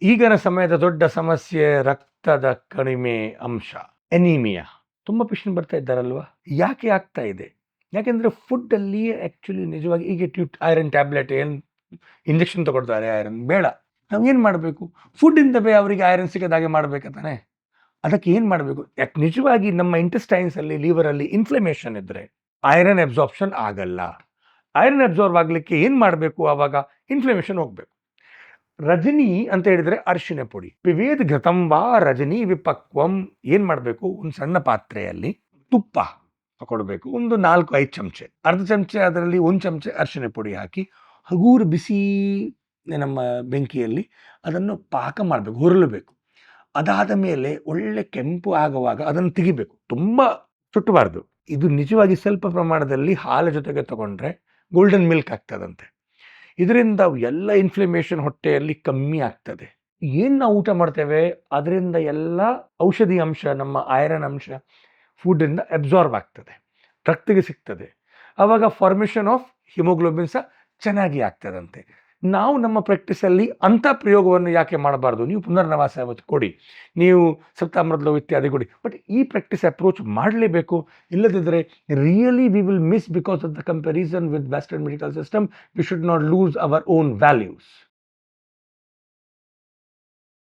ಈಗಿನ ಸಮಯದ ದೊಡ್ಡ ಸಮಸ್ಯೆ ರಕ್ತದ ಕಡಿಮೆ ಅಂಶ, ಎನೀಮಿಯಾ. ತುಂಬ ಪೇಷಂಟ್ ಬರ್ತಾ ಇದ್ದಾರಲ್ವಾ? ಯಾಕೆ ಆಗ್ತಾ ಇದೆ? ಯಾಕೆಂದರೆ ಫುಡ್ಡಲ್ಲಿ ಆ್ಯಕ್ಚುಲಿ ನಿಜವಾಗಿ ಈಗ ಐರನ್ ಟ್ಯಾಬ್ಲೆಟ್ ಏನು ಇಂಜೆಕ್ಷನ್ ತಗೊಳ್ತಾರೆ ಐರನ್ ಬೇಡ. ನಾವು ಏನು ಮಾಡಬೇಕು? ಫುಡ್ಡಿಂದ ಅವರಿಗೆ ಐರನ್ ಸಿಗೋದ ಹಾಗೆ ಮಾಡಬೇಕು ತಾನೆ. ಅದಕ್ಕೆ ಏನು ಮಾಡಬೇಕು? ಯಾಕೆ ನಿಜವಾಗಿ ನಮ್ಮ ಇಂಟೆಸ್ಟೈನ್ಸಲ್ಲಿ ಲಿವರಲ್ಲಿ ಇನ್ಫ್ಲಮೇಷನ್ ಇದ್ದರೆ ಐರನ್ ಅಬ್ಸಾರ್ಪ್ಷನ್ ಆಗಲ್ಲ. ಐರನ್ ಅಬ್ಸಾರ್ವ್ ಆಗಲಿಕ್ಕೆ ಏನು ಮಾಡಬೇಕು? ಆವಾಗ ಇನ್ಫ್ಲಮೇಷನ್ ಹೋಗಬೇಕು. ರಜನಿ ಅಂತ ಹೇಳಿದರೆ ಅರಿಶಿನ ಪುಡಿ. ಪಿವೇದ್ ಘೃತಂ ವಾ ರಜನಿ ವಿಪಕ್ವಂ. ಏನು ಮಾಡಬೇಕು? ಒಂದು ಸಣ್ಣ ಪಾತ್ರೆಯಲ್ಲಿ ತುಪ್ಪ ತಗೊಳ್ಬೇಕು. ಒಂದು 4-5 ಚಮಚೆ, ಅರ್ಧ ಚಮಚೆ ಅದರಲ್ಲಿ 1 ಚಮಚೆ ಅರಿಶಿನ ಪುಡಿ ಹಾಕಿ ಹಗೂರು ಬಿಸಿ ನಮ್ಮ ಬೆಂಕಿಯಲ್ಲಿ ಅದನ್ನು ಪಾಕ ಮಾಡಬೇಕು, ಹುರಳಬೇಕು. ಅದಾದ ಮೇಲೆ ಒಳ್ಳೆ ಕೆಂಪು ಆಗುವಾಗ ಅದನ್ನು ತೆಗಿಬೇಕು, ತುಂಬ ಸುಟ್ಟಬಾರ್ದು. ಇದು ನಿಜವಾಗಿ ಸ್ವಲ್ಪ ಪ್ರಮಾಣದಲ್ಲಿ ಹಾಲು ಜೊತೆಗೆ ತಗೊಂಡ್ರೆ ಗೋಲ್ಡನ್ ಮಿಲ್ಕ್ ಆಗ್ತದಂತೆ. ಇದರಿಂದ ಎಲ್ಲ ಇನ್ಫ್ಲಮೇಷನ್ ಹೊಟ್ಟೆಯಲ್ಲಿ ಕಮ್ಮಿ ಆಗ್ತದೆ. ಏನು ನಾವು ಊಟ ಮಾಡ್ತೇವೆ ಅದರಿಂದ ಎಲ್ಲ ಔಷಧಿ ಅಂಶ, ನಮ್ಮ ಐರನ್ ಅಂಶ ಫುಡ್ಡಿಂದ ಅಬ್ಸಾರ್ಬ್ ಆಗ್ತದೆ, ರಕ್ತಕ್ಕೆ ಸಿಗ್ತದೆ. ಆವಾಗ ಫಾರ್ಮೇಷನ್ ಆಫ್ ಹಿಮೋಗ್ಲೋಬಿನ್ ಸಹ ಚೆನ್ನಾಗಿ ಆಗ್ತದಂತೆ. ನಾವು ನಮ್ಮ ಪ್ರಾಕ್ಟೀಸಲ್ಲಿ ಅಂಥ ಪ್ರಯೋಗವನ್ನು ಯಾಕೆ ಮಾಡಬಾರ್ದು? ನೀವು ಪುನರ್ನವಾಸ ಕೊಡಿ, ನೀವು ಸಪ್ತಾಮೃತಲೋ ಇತ್ಯಾದಿ ಕೊಡಿ, ಬಟ್ ಈ ಪ್ರಾಕ್ಟೀಸ್ ಅಪ್ರೋಚ್ ಮಾಡಲೇಬೇಕು. ಇಲ್ಲದಿದ್ದರೆ really we will miss because of the comparison with western medical system. We should not lose our own values.